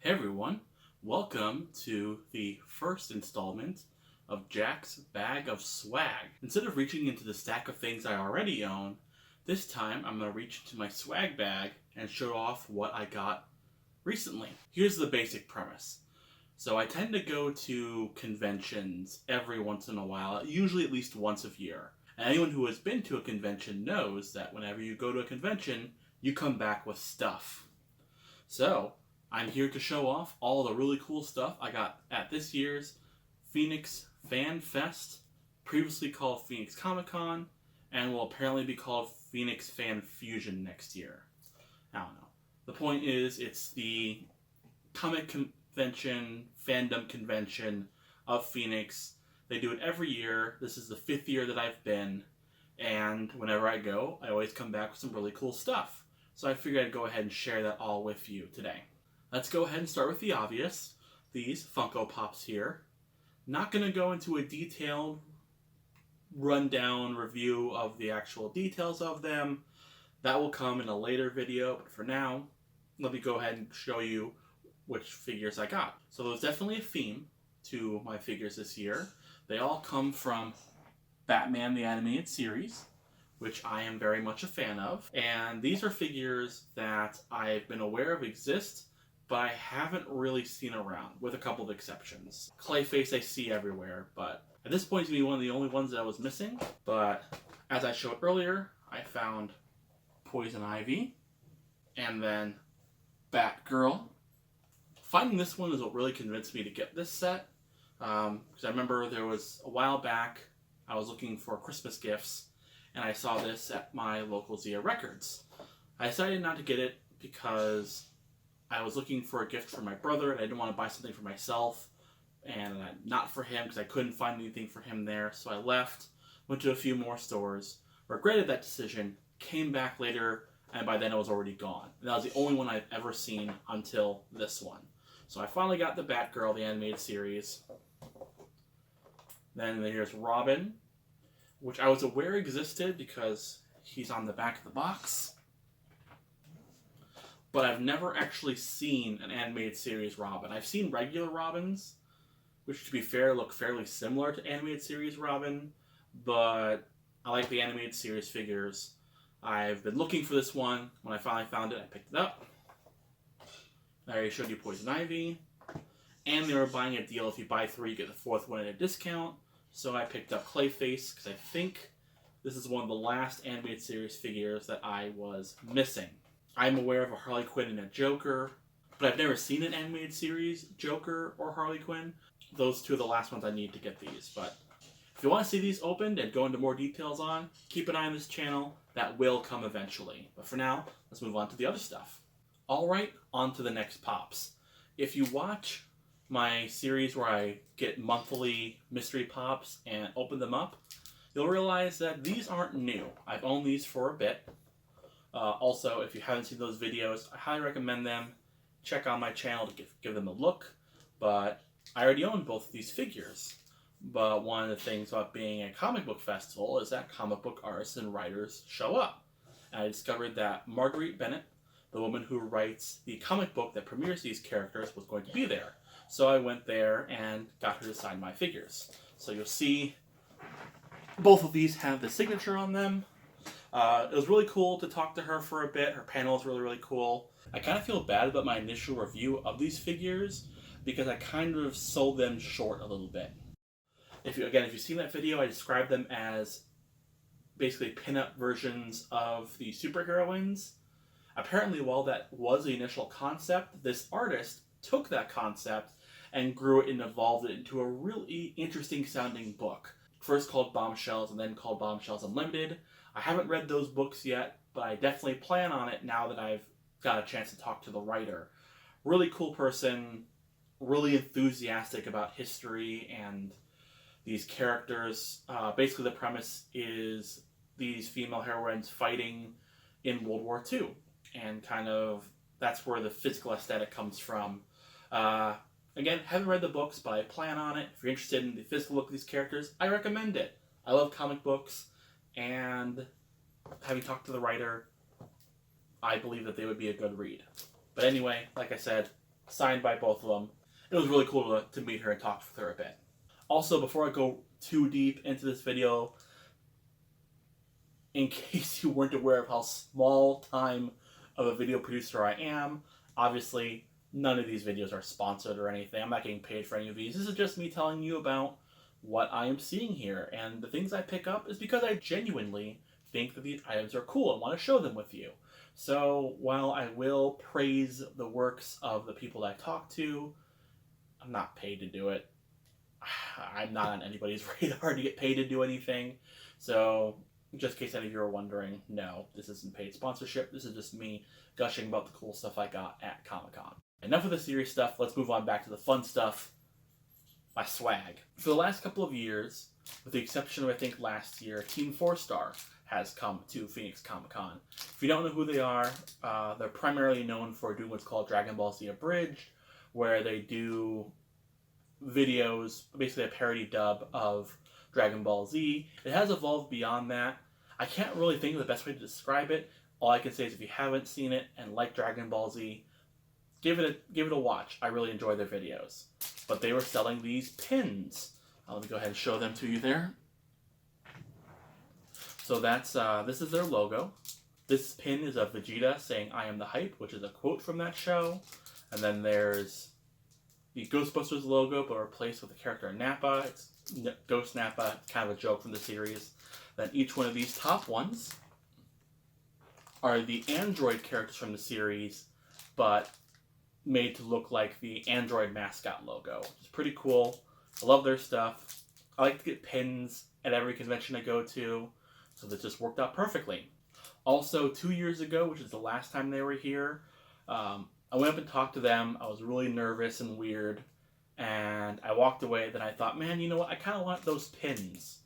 Hey everyone, welcome to the first installment of Jack's Bag of Swag. Instead of reaching into the stack of things I already own, this time I'm going to reach into my swag bag and show off what I got recently. Here's the basic premise. So I tend to go to conventions every once in a while, usually at least once a year. And anyone who has been to a convention knows that whenever you go to a convention, you come back with stuff. So I'm here to show off all the really cool stuff I got at this year's Phoenix Fan Fest, previously called Phoenix Comic Con, and will apparently be called Phoenix Fan Fusion next year. I don't know. The point is, it's the comic convention, fandom convention of Phoenix. They do it every year. This is the 5th year that I've been, and whenever I go, I always come back with some really cool stuff. So I figured I'd go ahead and share that all with you today. Let's go ahead and start with the obvious. These Funko Pops here. Not going to go into a detailed rundown review of the actual details of them. That will come in a later video, but for now, let me go ahead and show you which figures I got. So there's definitely a theme to my figures this year. They all come from Batman the Animated Series, which I am very much a fan of. And these are figures that I've been aware of exist, but I haven't really seen around, with a couple of exceptions. Clayface I see everywhere, but at this point, it's going to be one of the only ones that I was missing. But as I showed earlier, I found Poison Ivy, and then Batgirl. Finding this one is what really convinced me to get this set, because I remember there was a while back, I was looking for Christmas gifts, and I saw this at my local Zia Records. I decided not to get it because I was looking for a gift for my brother, and I didn't want to buy something for myself, and not for him, because I couldn't find anything for him there. So I left, went to a few more stores, regretted that decision, came back later, and by then it was already gone. And that was the only one I've ever seen until this one. So I finally got the Batgirl, the animated series. Then there's Robin, which I was aware existed because he's on the back of the box. But I've never actually seen an animated series Robin. I've seen regular Robins, which to be fair look fairly similar to animated series Robin, but I like the animated series figures. I've been looking for this one. When I finally found it, I picked it up. I already showed you Poison Ivy. And they were buying a deal. If you buy 3, you get the 4th one at a discount. So I picked up Clayface, because I think this is one of the last animated series figures that I was missing. I'm aware of a Harley Quinn and a Joker, but I've never seen an animated series Joker or Harley Quinn. Those two are the last ones I need to get these. But if you want to see these opened and go into more details on, keep an eye on this channel. That will come eventually. But for now, let's move on to the other stuff. Alright, on to the next pops. If you watch my series where I get monthly mystery pops and open them up, you'll realize that these aren't new. I've owned these for a bit. Also, if you haven't seen those videos, I highly recommend them. Check out my channel to give them a look. But I already own both of these figures. But one of the things about being a comic book festival is that comic book artists and writers show up. And I discovered that Marguerite Bennett, the woman who writes the comic book that premieres these characters, was going to be there. So I went there and got her to sign my figures. So you'll see both of these have the signature on them. It was really cool to talk to her for a bit. Her panel is really, really cool. I kind of feel bad about my initial review of these figures because I kind of sold them short a little bit. If you've seen that video, I described them as basically pin-up versions of the superheroines. Apparently, while that was the initial concept, this artist took that concept and grew it and evolved it into a really interesting sounding book. First called Bombshells and then called Bombshells Unlimited. I haven't read those books yet, but I definitely plan on it now that I've got a chance to talk to the writer. Really cool person, really enthusiastic about history and these characters. Basically the premise is these female heroines fighting in World War II. And kind of that's where the physical aesthetic comes from. Again, haven't read the books, but I plan on it. If you're interested in the physical look of these characters, I recommend it. I love comic books, and having talked to the writer, I believe that they would be a good read. But anyway, like I said, signed by both of them. It was really cool to meet her and talk with her a bit. Also, before I go too deep into this video, in case you weren't aware of how small time of a video producer I am, obviously none of these videos are sponsored or anything. I'm not getting paid for any of these. This is just me telling you about what I am seeing here. And the things I pick up is because I genuinely think that these items are cool and want to show them with you. So while I will praise the works of the people that I talk to, I'm not paid to do it. I'm not on anybody's radar to get paid to do anything. So just in case any of you are wondering, no, this isn't paid sponsorship. This is just me gushing about the cool stuff I got at Comic-Con. Enough of the serious stuff. Let's move on back to the fun stuff. My swag. For the last couple of years, with the exception of I think last year, Team 4-Star has come to Phoenix Comic-Con. If you don't know who they are, they're primarily known for doing what's called Dragon Ball Z Abridged, where they do videos, basically a parody dub of Dragon Ball Z. It has evolved beyond that. I can't really think of the best way to describe it. All I can say is if you haven't seen it and like Dragon Ball Z, give it a watch. I really enjoy their videos. But they were selling these pins. Let me go ahead and show them to you there. So that's this is their logo. This pin is of Vegeta saying "I am the hype," which is a quote from that show. And then there's the Ghostbusters logo, but replaced with the character Nappa. It's Ghost Nappa, kind of a joke from the series. Then each one of these top ones are the android characters from the series, but made to look like the android mascot logo. It's pretty cool. I love their stuff. I like to get pins at every convention I go to, so that just worked out perfectly. Also, 2 years ago, which is the last time they were here, I went up and talked to them. I was really nervous and weird, and I walked away. Then I thought, man, you know what? I kind of want those pins.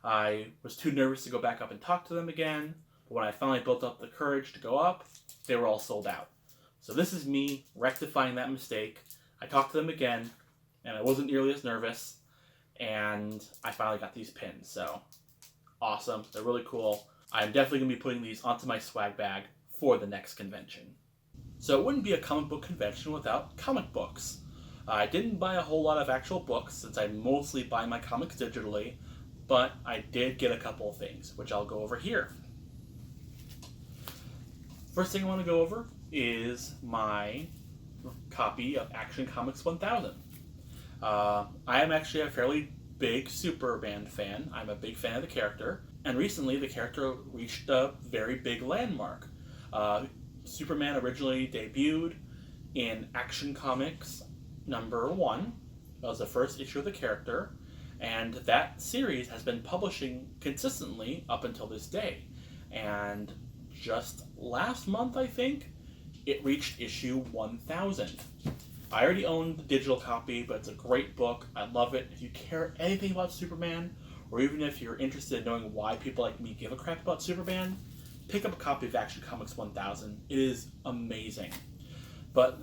I was too nervous to go back up and talk to them again, but when I finally built up the courage to go up, they were all sold out. So this is me rectifying that mistake. I talked to them again, and I wasn't nearly as nervous, and I finally got these pins. So awesome. They're really cool. I'm definitely going to be putting these onto my swag bag for the next convention. So it wouldn't be a comic book convention without comic books. I didn't buy a whole lot of actual books since I mostly buy my comics digitally, but I did get a couple of things, which I'll go over here. First thing I want to go over is my copy of Action Comics 1000. I am actually a fairly big Superman fan. I'm a big fan of the character, and recently the character reached a very big landmark. Superman originally debuted in Action Comics #1. That was the first issue of the character, and that series has been publishing consistently up until this day. And just last month, I think, it reached issue 1000. I already own the digital copy, but it's a great book. I love it. If you care anything about Superman, or even if you're interested in knowing why people like me give a crap about Superman, pick up a copy of Action Comics 1000. It is amazing. But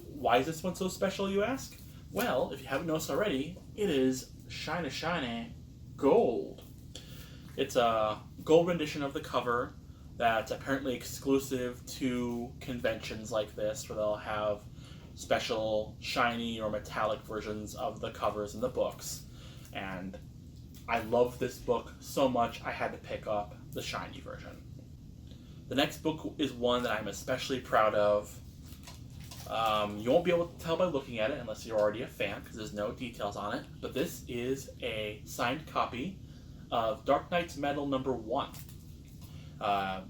why is this one so special, you ask? Well, if you haven't noticed already, it is shiny gold. It's a gold rendition of the cover that's apparently exclusive to conventions like this, where they'll have special shiny or metallic versions of the covers in the books. And I love this book so much, I had to pick up the shiny version. The next book is one that I'm especially proud of. You won't be able to tell by looking at it unless you're already a fan, because there's no details on it. But this is a signed copy of Dark Knight's Metal #1.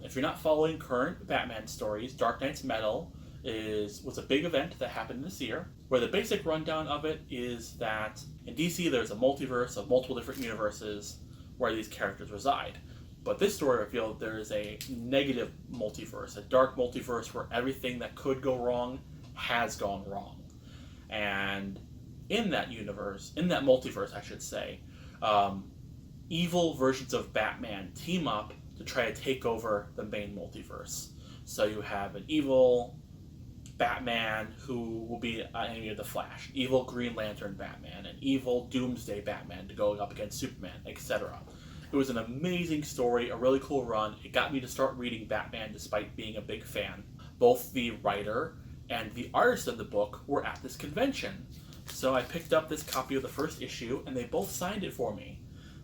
If you're not following current Batman stories, Dark Knight's Metal was a big event that happened this year, where the basic rundown of it is that in DC there's a multiverse of multiple different universes where these characters reside. But this story revealed there is a negative multiverse, a dark multiverse where everything that could go wrong has gone wrong. And in that universe, in that multiverse I should say, evil versions of Batman team up to try to take over the main multiverse. So you have an evil Batman who will be an enemy of the Flash, evil Green Lantern Batman, an evil Doomsday Batman to go up against Superman, etc. It was an amazing story, a really cool run. It got me to start reading Batman despite being a big fan. Both the writer and the artists of the book were at this convention. So I picked up this copy of the first issue, and they both signed it for me.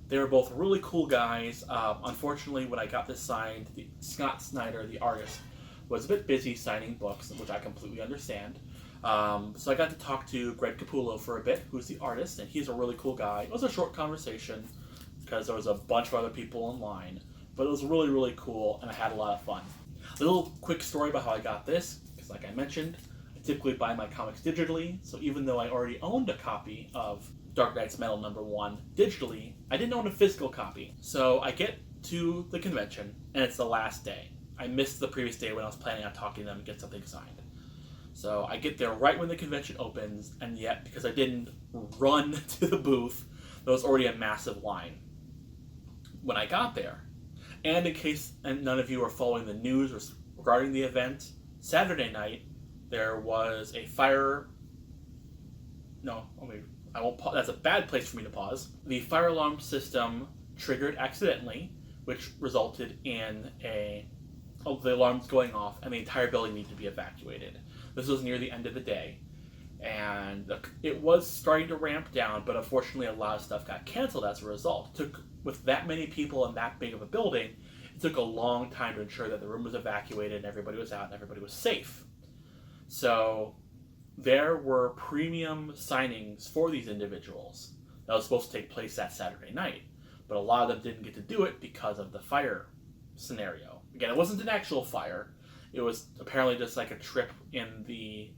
They were both really cool guys. Unfortunately, when I got this signed, Scott Snyder, the artist, was a bit busy signing books, which I completely understand. So I got to talk to Greg Capullo for a bit, who's the artist, and he's a really cool guy. It was a short conversation because there was a bunch of other people in line, but it was really, really cool, and I had a lot of fun. A little quick story about how I got this, because like I mentioned, I typically buy my comics digitally, so even though I already owned a copy of Dark Knight's Metal #1 digitally, I didn't own a physical copy. So I get to the convention, and it's the last day. I missed the previous day when I was planning on talking to them and get something signed. So I get there right when the convention opens, and yet, because I didn't run to the booth, there was already a massive line when I got there. And in case none of you are following the news regarding the event, Saturday night, there was a fire... No, I won't pause. That's a bad place for me to pause. The fire alarm system triggered accidentally, which resulted in the alarms going off, and the entire building needed to be evacuated. This was near the end of the day, and it was starting to ramp down, but unfortunately a lot of stuff got canceled as a result. With that many people in that big of a building, it took a long time to ensure that the room was evacuated and everybody was out and everybody was safe. So there were premium signings for these individuals that was supposed to take place that Saturday night, but a lot of them didn't get to do it because of the fire scenario. Again, it wasn't an actual fire. It was apparently just like a trip in the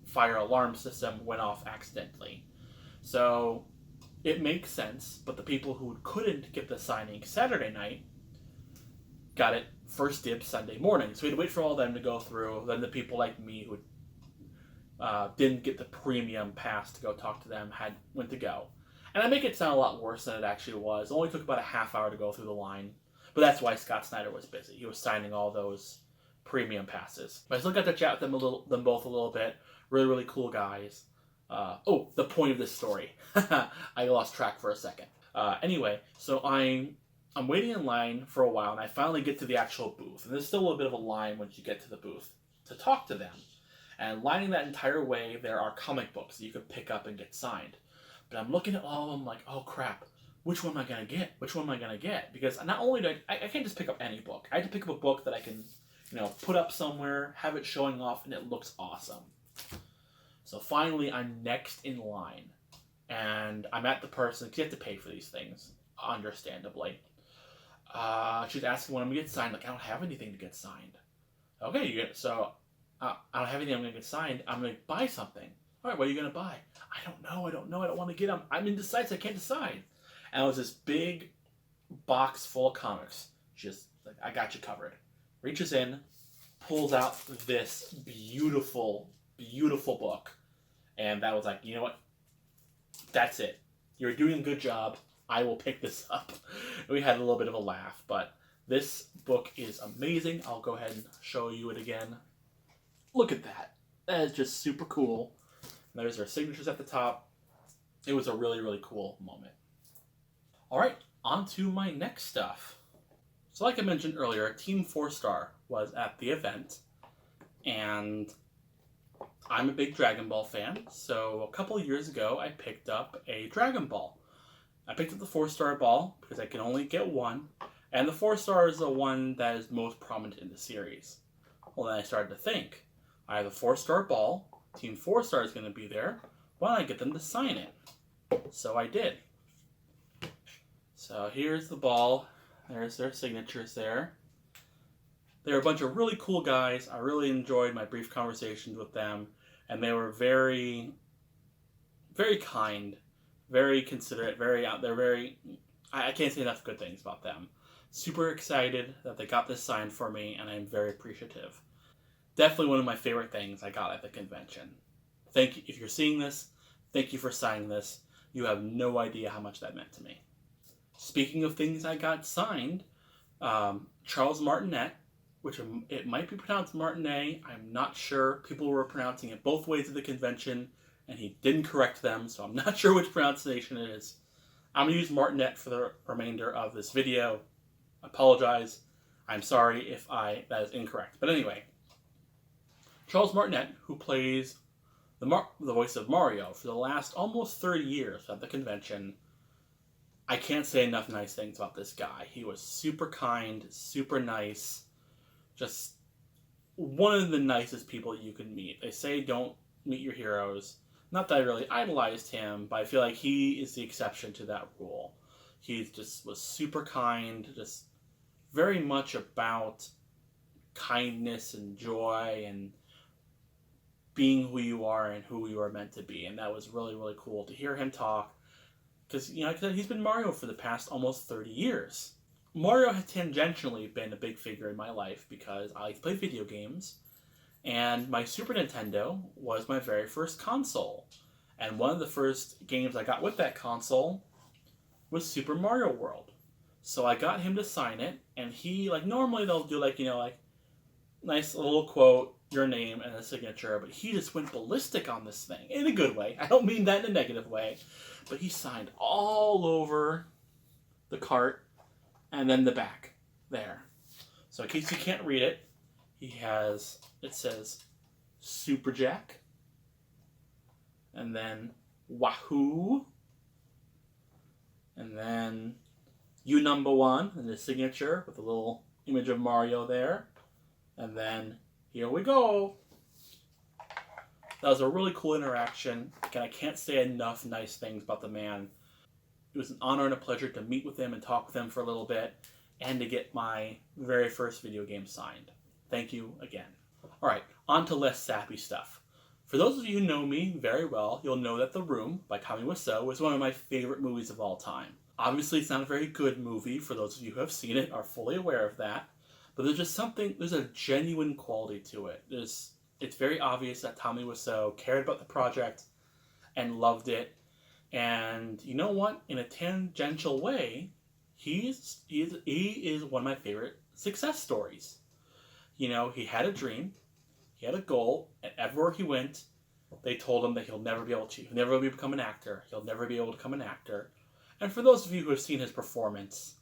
fire alarm system went off accidentally. So it makes sense, but the people who couldn't get the signing Saturday night got it first dibs Sunday morning. So we had to wait for all of them to go through. Then the people like me who didn't get the premium pass to go talk to them went to go. And I make it sound a lot worse than it actually was. It only took about a half hour to go through the line. But that's why Scott Snyder was busy. He was signing all those premium passes. But I still got to chat with them both a little bit. Really, really cool guys. The point of this story. I lost track for a second. Anyway, so I'm waiting in line for a while, and I finally get to the actual booth. And there's still a little bit of a line once you get to the booth to talk to them. And lining that entire way, there are comic books that you could pick up and get signed. But I'm looking at all of them like, oh crap, which one am I going to get? Which one am I going to get? Because not only do I can't just pick up any book. I had to pick up a book that I can, put up somewhere, have it showing off, and it looks awesome. So finally, I'm next in line. And I'm at the person, because you have to pay for these things, understandably. She's asking when I'm going to get signed. Like, I don't have anything to get signed. Okay, so I don't have anything I'm going to get signed. I'm going to buy something. All right, what are you going to buy? I don't know. I don't want to get them. I'm indecisive. I can't decide. And it was this big box full of comics. Just like, I got you covered. Reaches in, pulls out this beautiful, beautiful book. And that was like, you know what? That's it. You're doing a good job. I will pick this up. And we had a little bit of a laugh, but this book is amazing. I'll go ahead and show you it again. Look at that. That is just super cool. There's their signatures at the top. It was a really, really cool moment. All right, on to my next stuff. So like I mentioned earlier, Team 4-Star was at the event, and I'm a big Dragon Ball fan, so a couple of years ago I picked up a Dragon Ball. I picked up the 4-Star ball because I can only get one, and the 4-Star is the one that is most prominent in the series. Well, then I started to think, I have a 4-Star ball, Team 4-Star is going to be there, why don't I get them to sign it? So I did. So here's the ball. There's their signatures there. They're a bunch of really cool guys. I really enjoyed my brief conversations with them. And they were very, very kind, very considerate, I can't say enough good things about them. Super excited that they got this signed for me, and I'm very appreciative. Definitely one of my favorite things I got at the convention. Thank you. If you're seeing this, thank you for signing this. You have no idea how much that meant to me. Speaking of things I got signed, Charles Martinet, which it might be pronounced Martinet, I'm not sure. People were pronouncing it both ways at the convention, and he didn't correct them, so I'm not sure which pronunciation it is. I'm going to use Martinet for the remainder of this video. I apologize. I'm sorry if that is incorrect. But anyway, Charles Martinet, who plays the voice of Mario for the last almost 30 years at the convention. I can't say enough nice things about this guy. He was super kind, super nice, just one of the nicest people you can meet. They say don't meet your heroes. Not that I really idolized him, but I feel like he is the exception to that rule. He just was super kind, just very much about kindness and joy and being who you are and who you are meant to be. And that was really, really cool to hear him talk. Because, like I said, he's been Mario for the past almost 30 years. Mario has tangentially been a big figure in my life because I like to play video games. And my Super Nintendo was my very first console. And one of the first games I got with that console was Super Mario World. So I got him to sign it. And he, normally they'll do, nice little quote, your name, and a signature, but he just went ballistic on this thing, in a good way. I don't mean that in a negative way, but he signed all over the cart, and then the back, there. So in case you can't read it, it says, Super Jack, and then, Wahoo, and then, you number one, and his signature, with a little image of Mario there, and then, here we go. That was a really cool interaction. Again, I can't say enough nice things about the man. It was an honor and a pleasure to meet with him and talk with him for a little bit and to get my very first video game signed. Thank you again. Alright, on to less sappy stuff. For those of you who know me very well, you'll know that The Room by Tommy Wiseau is one of my favorite movies of all time. Obviously, it's not a very good movie. For those of you who have seen it, are fully aware of that. But there's a genuine quality to it. It's very obvious that Tommy Wiseau cared about the project and loved it. And you know what? In a tangential way, he is one of my favorite success stories. You know, he had a dream, he had a goal, and everywhere he went, they told him that he'll never be able to become an actor. He'll never be able to become an actor. And for those of you who have seen his performance,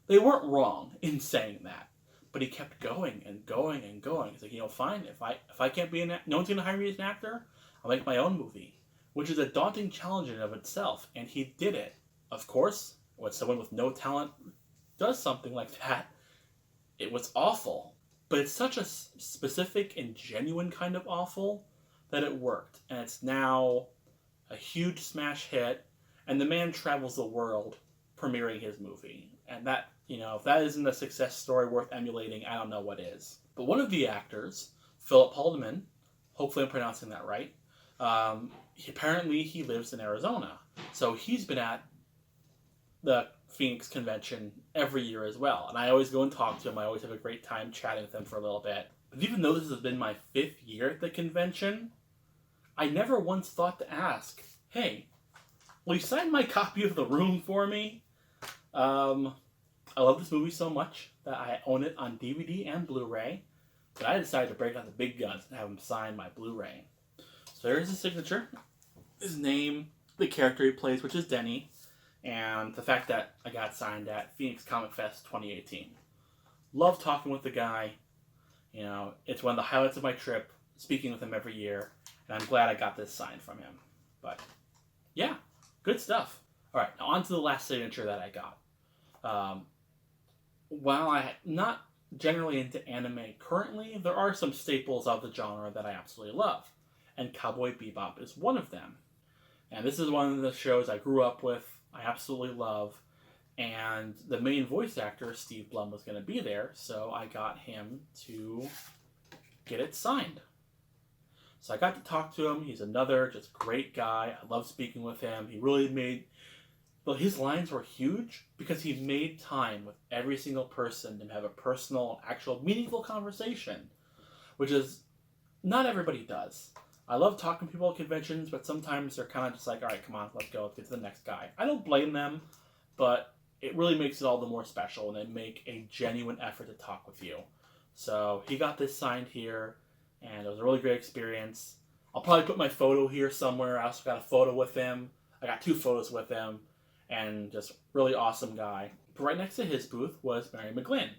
they weren't wrong in saying that. But he kept going and going and going. He's like, fine, if I can't be no one's going to hire me as an actor, I'll make my own movie. Which is a daunting challenge in and of itself. And he did it. Of course, when someone with no talent does something like that, it was awful. But it's such a specific and genuine kind of awful that it worked. And it's now a huge smash hit. And the man travels the world premiering his movie. And that, if that isn't a success story worth emulating, I don't know what is. But one of the actors, Philip Haldeman, hopefully I'm pronouncing that right, apparently he lives in Arizona. So he's been at the Phoenix convention every year as well. And I always go and talk to him. I always have a great time chatting with him for a little bit. But even though this has been my 5th year at the convention, I never once thought to ask, hey, will you sign my copy of The Room for me? I love this movie so much that I own it on DVD and Blu-ray, but I decided to break out the big guns and have him sign my Blu-ray. So there's his signature, his name, the character he plays, which is Denny, and the fact that I got signed at Phoenix Comic Fest 2018. Love talking with the guy. It's one of the highlights of my trip, speaking with him every year, and I'm glad I got this signed from him. But, yeah, good stuff. Alright, now on to the last signature that I got. While I'm not generally into anime currently, there are some staples of the genre that I absolutely love, and Cowboy Bebop is one of them. And this is one of the shows I grew up with, I absolutely love, and the main voice actor, Steve Blum, was going to be there, so I got him to get it signed. So I got to talk to him. He's another just great guy. I love speaking with him. He really made... Well, his lines were huge because he made time with every single person to have a personal, actual, meaningful conversation, which is not everybody does. I love talking to people at conventions, but sometimes they're kind of just like, all right, come on, let's go, let's get to the next guy. I don't blame them, but it really makes it all the more special when they make a genuine effort to talk with you. So he got this signed here, and it was a really great experience. I'll probably put my photo here somewhere. I also got a photo with him. I got 2 photos with him. And just really awesome guy. But right next to his booth was Mary McGlynn,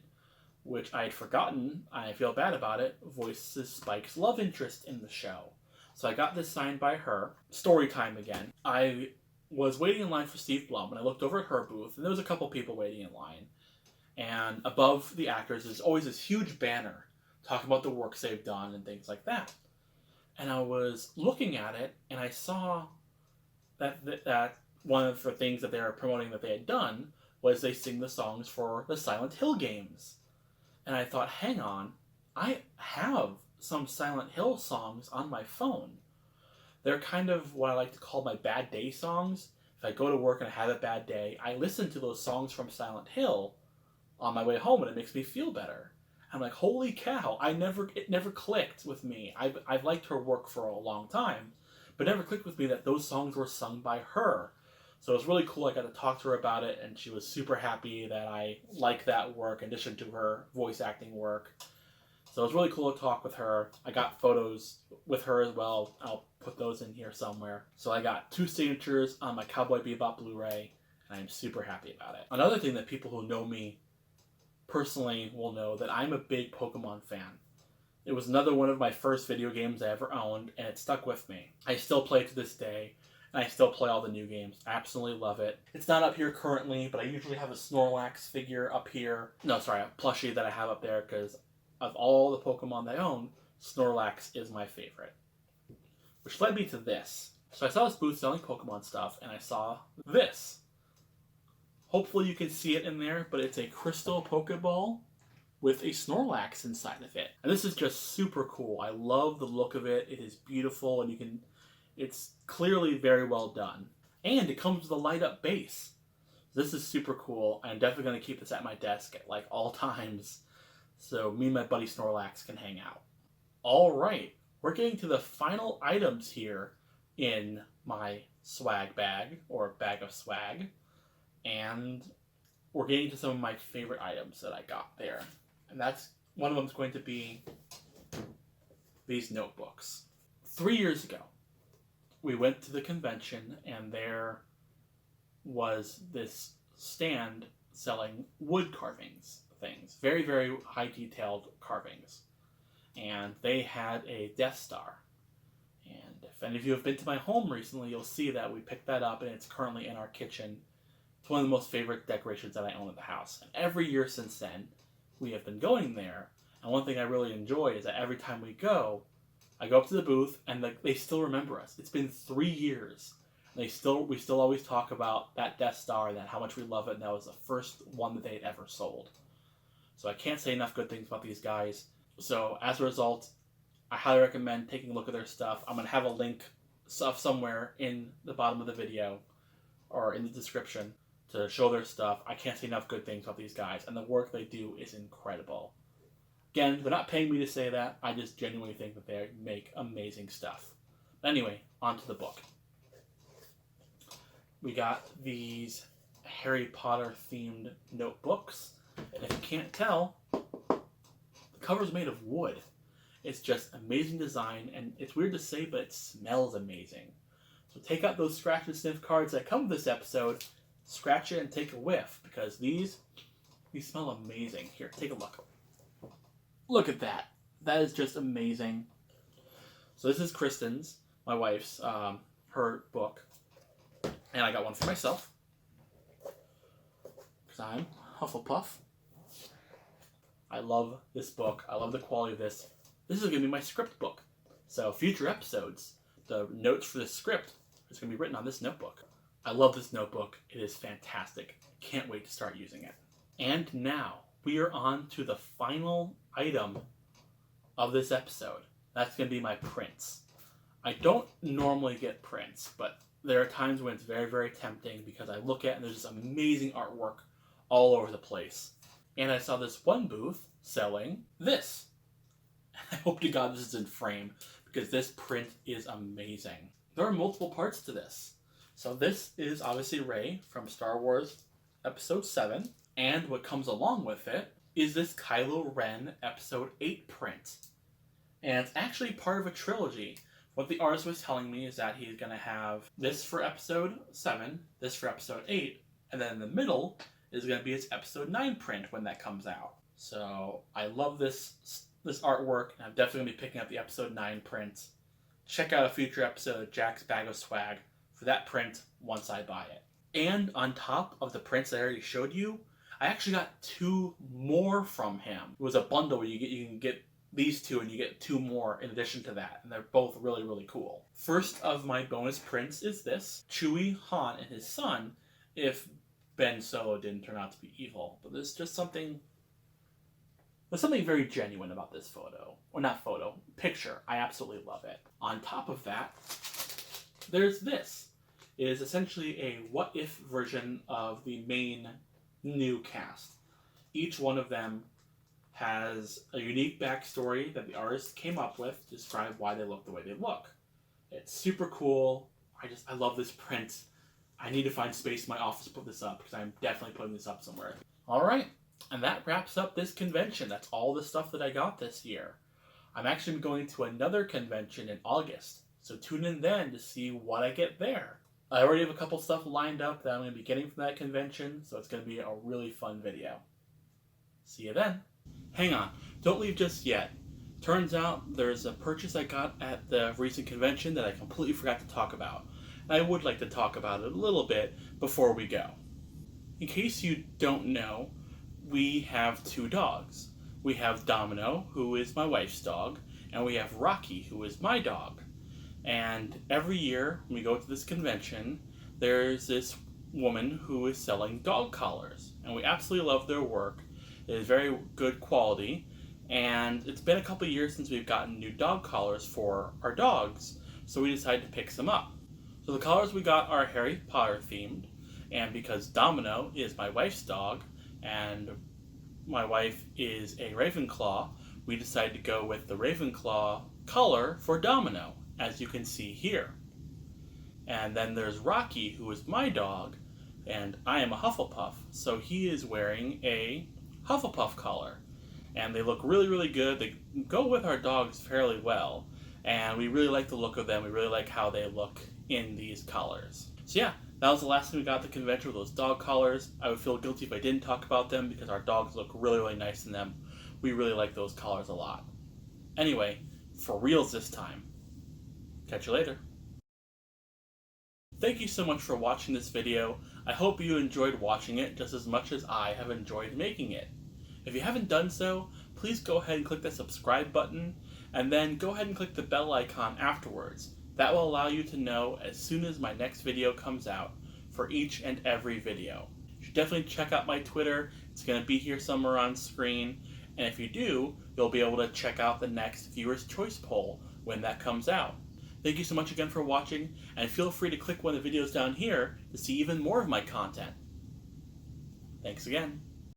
which I had forgotten, I feel bad about it, voices Spike's love interest in the show. So I got this signed by her. Story time again. I was waiting in line for Steve Blum, and I looked over at her booth, and there was a couple people waiting in line. And above the actors is always this huge banner talking about the works they've done and things like that. And I was looking at it, and I saw that one of the things that they were promoting that they had done was they sing the songs for the Silent Hill games. And I thought, hang on, I have some Silent Hill songs on my phone. They're kind of what I like to call my bad day songs. If I go to work and I have a bad day, I listen to those songs from Silent Hill on my way home, and it makes me feel better. I'm like, holy cow! It never clicked with me. I've liked her work for a long time, but it never clicked with me that those songs were sung by her. So it was really cool. I got to talk to her about it, and she was super happy that I like that work in addition to her voice acting work. So it was really cool to talk with her. I got photos with her as well. I'll put those in here somewhere. So I got 2 signatures on my Cowboy Bebop Blu-ray, and I'm super happy about it. Another thing that people who know me personally will know that I'm a big Pokemon fan. It was another one of my first video games I ever owned, and it stuck with me. I still play it to this day, and I still play all the new games. I absolutely love it. It's not up here currently, but I usually have a Snorlax figure up here. No, sorry, a plushie that I have up there, because of all the Pokemon that I own, Snorlax is my favorite. Which led me to this. So I saw this booth selling Pokemon stuff, and I saw this. Hopefully you can see it in there, but it's a crystal Pokeball with a Snorlax inside of it. And this is just super cool. I love the look of it. It is beautiful, and it's clearly very well done. And it comes with a light up base. This is super cool. I'm definitely going to keep this at my desk at like all times, so me and my buddy Snorlax can hang out. Alright, we're getting to the final items here in my swag bag, or bag of swag. And we're getting to some of my favorite items that I got there. And that's one of them is going to be these notebooks. 3 years ago, we went to the convention, and there was this stand selling wood carvings things. Very, very high detailed carvings. And they had a Death Star. And if any of you have been to my home recently, you'll see that we picked that up, and it's currently in our kitchen. It's one of the most favorite decorations that I own at the house. And every year since then, we have been going there. And one thing I really enjoy is that every time we go, I go up to the booth, and they still remember us. It's been 3 years. We still always talk about that Death Star and how much we love it, and that was the first one that they had ever sold. So I can't say enough good things about these guys. So as a result, I highly recommend taking a look at their stuff. I'm going to have a link somewhere in the bottom of the video or in the description to show their stuff. I can't say enough good things about these guys, and the work they do is incredible. Again, they're not paying me to say that. I just genuinely think that they make amazing stuff. Anyway, on to the book. We got these Harry Potter themed notebooks. And if you can't tell, the cover's made of wood. It's just amazing design, and it's weird to say, but it smells amazing. So take out those scratch and sniff cards that come with this episode, scratch it and take a whiff, because these smell amazing. Here, take a look. Look at that. That is just amazing. So this is Kristen's, my wife's, her book. And I got one for myself, because I'm Hufflepuff. I love this book. I love the quality of this. This is going to be my script book. So future episodes, the notes for this script is going to be written on this notebook. I love this notebook. It is fantastic. Can't wait to start using it. And now we are on to the final item of this episode. That's going to be my prints. I don't normally get prints, but there are times when it's very, very tempting because I look at it and there's this amazing artwork all over the place. And I saw this one booth selling this. I hope to God this is in frame, because this print is amazing. There are multiple parts to this. So this is obviously Rey from Star Wars Episode 7. And what comes along with it is this Kylo Ren Episode 8 print. And it's actually part of a trilogy. What the artist was telling me is that he's going to have this for Episode 7, this for Episode 8, and then in the middle is going to be his Episode 9 print when that comes out. So I love this artwork, and I'm definitely going to be picking up the episode 9 print. Check out a future episode of Jack's Bag of Swag for that print once I buy it. And on top of the prints I already showed you, I actually got 2 more from him. It was a bundle where you can get these 2 and you get 2 more in addition to that, and they're both really, really cool. First of my bonus prints is this: Chewie, Han, and his son, if Ben Solo didn't turn out to be evil. But there's something very genuine about this photo. Or not photo, picture. I absolutely love it. On top of that, there's this. It is essentially a what-if version of the main new cast. Each one of them has a unique backstory that the artist came up with to describe why they look the way they look. It's super cool. I love this print. I need to find space in my office to put this up, because I'm definitely putting this up somewhere. Alright, and that wraps up this convention. That's all the stuff that I got this year. I'm actually going to another convention in August, so tune in then to see what I get there. I already have a couple stuff lined up that I'm going to be getting from that convention, so it's going to be a really fun video. See you then. Hang on, don't leave just yet. Turns out there's a purchase I got at the recent convention that I completely forgot to talk about. And I would like to talk about it a little bit before we go. In case you don't know, we have 2 dogs. We have Domino, who is my wife's dog, and we have Rocky, who is my dog. And every year when we go to this convention, there's this woman who is selling dog collars. And we absolutely love their work. It is very good quality, and it's been a couple years since we've gotten new dog collars for our dogs, so we decided to pick some up. So the collars we got are Harry Potter themed, and because Domino is my wife's dog, and my wife is a Ravenclaw, we decided to go with the Ravenclaw color for Domino, as you can see here. And then there's Rocky, who is my dog, and I am a Hufflepuff, so he is wearing a Hufflepuff collar, and they look really, really good. They go with our dogs fairly well, and we really like the look of them. We really like how they look in these colors. So yeah, that was the last thing we got at the convention with those dog collars. I would feel guilty if I didn't talk about them because our dogs look really, really nice in them. We really like those collars a lot. Anyway, for reals this time. Catch you later. Thank you so much for watching this video. I hope you enjoyed watching it just as much as I have enjoyed making it. If you haven't done so, please go ahead and click the subscribe button, and then go ahead and click the bell icon afterwards. That will allow you to know as soon as my next video comes out for each and every video. You should definitely check out my Twitter. It's going to be here somewhere on screen, and if you do, you'll be able to check out the next Viewer's Choice poll when that comes out. Thank you so much again for watching, and feel free to click one of the videos down here to see even more of my content. Thanks again.